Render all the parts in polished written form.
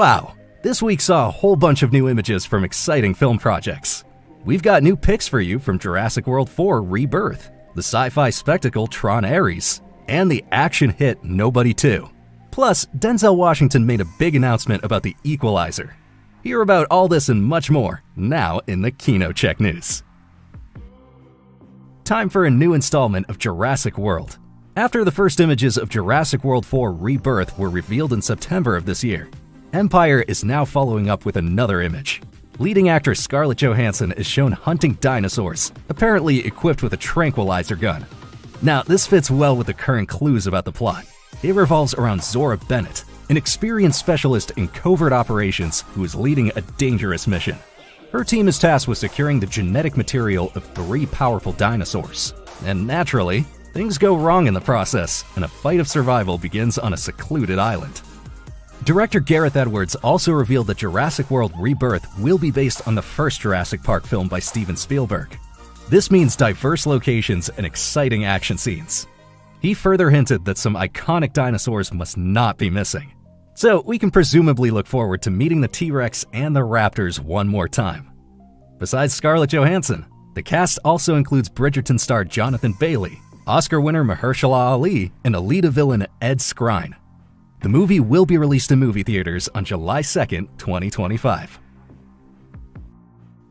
Wow, this week saw a whole bunch of new images from exciting film projects. We've got new picks for you from Jurassic World 4 Rebirth, the sci-fi spectacle Tron Ares, and the action hit Nobody 2. Plus, Denzel Washington made a big announcement about The Equalizer. Hear about all this and much more now in the Kino Check News. Time for a new installment of Jurassic World. After the first images of Jurassic World 4 Rebirth were revealed in September of this year, Empire is now following up with another image. Leading actress Scarlett Johansson is shown hunting dinosaurs, apparently equipped with a tranquilizer gun. Now, this fits well with the current clues about the plot. It revolves around Zora Bennett, an experienced specialist in covert operations who is leading a dangerous mission. Her team is tasked with securing the genetic material of 3 powerful dinosaurs. And naturally, things go wrong in the process, and a fight of survival begins on a secluded island. Director Gareth Edwards also revealed that Jurassic World Rebirth will be based on the first Jurassic Park film by Steven Spielberg. This means diverse locations and exciting action scenes. He further hinted that some iconic dinosaurs must not be missing. So we can presumably look forward to meeting the T-Rex and the Raptors one more time. Besides Scarlett Johansson, the cast also includes Bridgerton star Jonathan Bailey, Oscar winner Mahershala Ali, and Alita villain Ed Skrein. The movie will be released in movie theaters on July 2nd, 2025.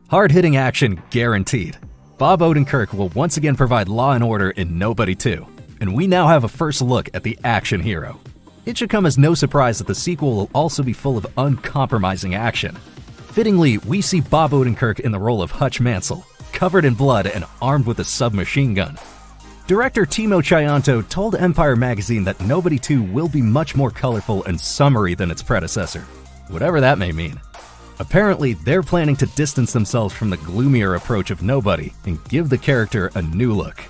Hard-hitting action guaranteed. Bob Odenkirk will once again provide law and order in Nobody 2, and we now have a first look at the action hero. It should come as no surprise that the sequel will also be full of uncompromising action. Fittingly, we see Bob Odenkirk in the role of Hutch Mansell, covered in blood and armed with a submachine gun. Director Timo Tchayanto told Empire magazine that Nobody 2 will be much more colorful and summery than its predecessor, whatever that may mean. Apparently, they're planning to distance themselves from the gloomier approach of Nobody and give the character a new look.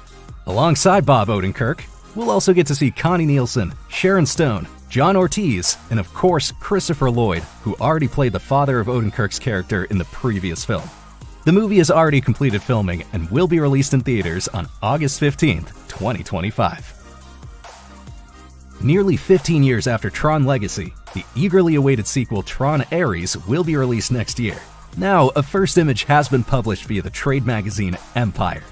Alongside Bob Odenkirk, we'll also get to see Connie Nielsen, Sharon Stone, John Ortiz, and of course Christopher Lloyd, who already played the father of Odenkirk's character in the previous film. The movie has already completed filming and will be released in theaters on August 15th, 2025. Nearly 15 years after Tron Legacy, the eagerly awaited sequel Tron Ares will be released next year. Now, a first image has been published via the trade magazine Empire.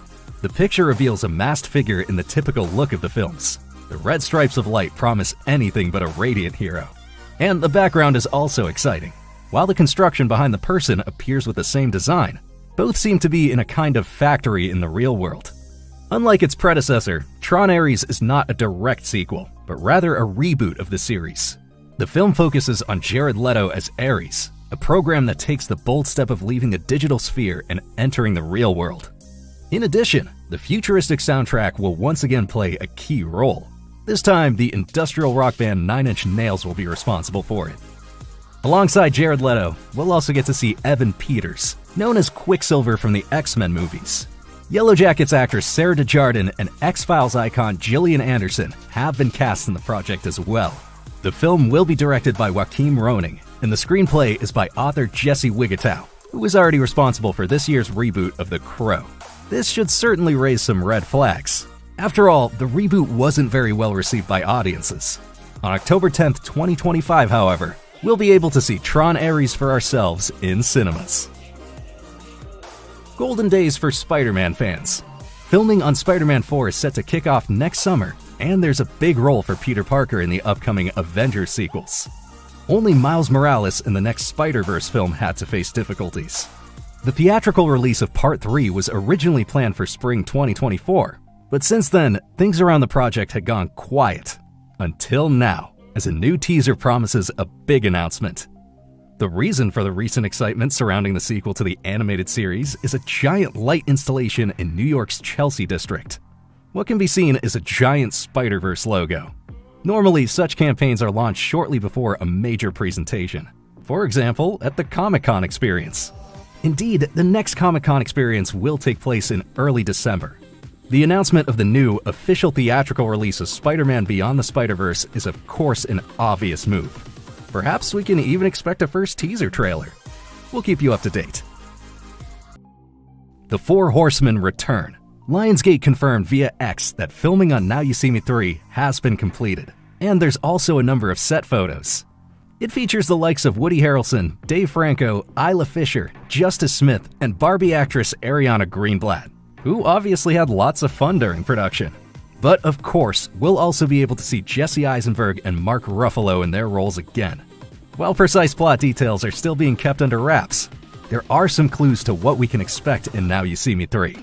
The picture reveals a masked figure in the typical look of the films. The red stripes of light promise anything but a radiant hero. And the background is also exciting. While the construction behind the person appears with the same design, both seem to be in a kind of factory in the real world. Unlike its predecessor, Tron Ares is not a direct sequel, but rather a reboot of the series. The film focuses on Jared Leto as Ares, a program that takes the bold step of leaving the digital sphere and entering the real world. In addition, the futuristic soundtrack will once again play a key role. This time, the industrial rock band 9 Inch Nails will be responsible for it. Alongside Jared Leto, we'll also get to see Evan Peters, known as Quicksilver from the X-Men movies. Yellow Jackets actress Sarah Desjardins and X-Files icon Gillian Anderson have been cast in the project as well. The film will be directed by Joachim Roning, and the screenplay is by author Jesse Wigatow, who was already responsible for this year's reboot of The Crow. This should certainly raise some red flags. After all, the reboot wasn't very well received by audiences. On October 10th, 2025, however, we'll be able to see Tron Ares for ourselves in cinemas. Golden days for Spider-Man fans. Filming on Spider-Man 4 is set to kick off next summer, and there's a big role for Peter Parker in the upcoming Avengers sequels. Only Miles Morales in the next Spider-Verse film had to face difficulties. The theatrical release of Part 3 was originally planned for spring 2024, but since then, things around the project had gone quiet. Until now, as a new teaser promises a big announcement. The reason for the recent excitement surrounding the sequel to the animated series is a giant light installation in New York's Chelsea district. What can be seen is a giant Spider-Verse logo. Normally, such campaigns are launched shortly before a major presentation. For example, at the Comic-Con experience. Indeed, the next Comic-Con experience will take place in early December. The announcement of the new, official theatrical release of Spider-Man Beyond the Spider-Verse is of course an obvious move. Perhaps we can even expect a first teaser trailer. We'll keep you up to date. The Four Horsemen return. Lionsgate confirmed via X that filming on Now You See Me 3 has been completed, and there's also a number of set photos. It features the likes of Woody Harrelson, Dave Franco, Isla Fisher, Justice Smith, and Barbie actress Ariana Greenblatt, who obviously had lots of fun during production. But of course, we'll also be able to see Jesse Eisenberg and Mark Ruffalo in their roles again. While precise plot details are still being kept under wraps, there are some clues to what we can expect in Now You See Me 3.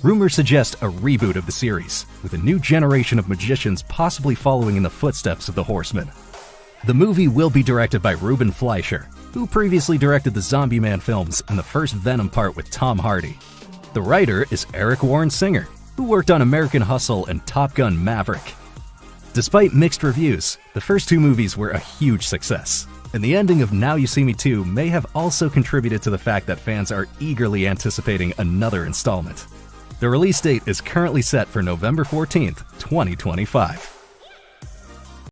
Rumors suggest a reboot of the series, with a new generation of magicians possibly following in the footsteps of the Horsemen. The movie will be directed by Ruben Fleischer, who previously directed the Zombie Man films and the first Venom part with Tom Hardy. The writer is Eric Warren Singer, who worked on American Hustle and Top Gun Maverick. Despite mixed reviews, the first two movies were a huge success, and the ending of Now You See Me 2 may have also contributed to the fact that fans are eagerly anticipating another installment. The release date is currently set for November 14th, 2025.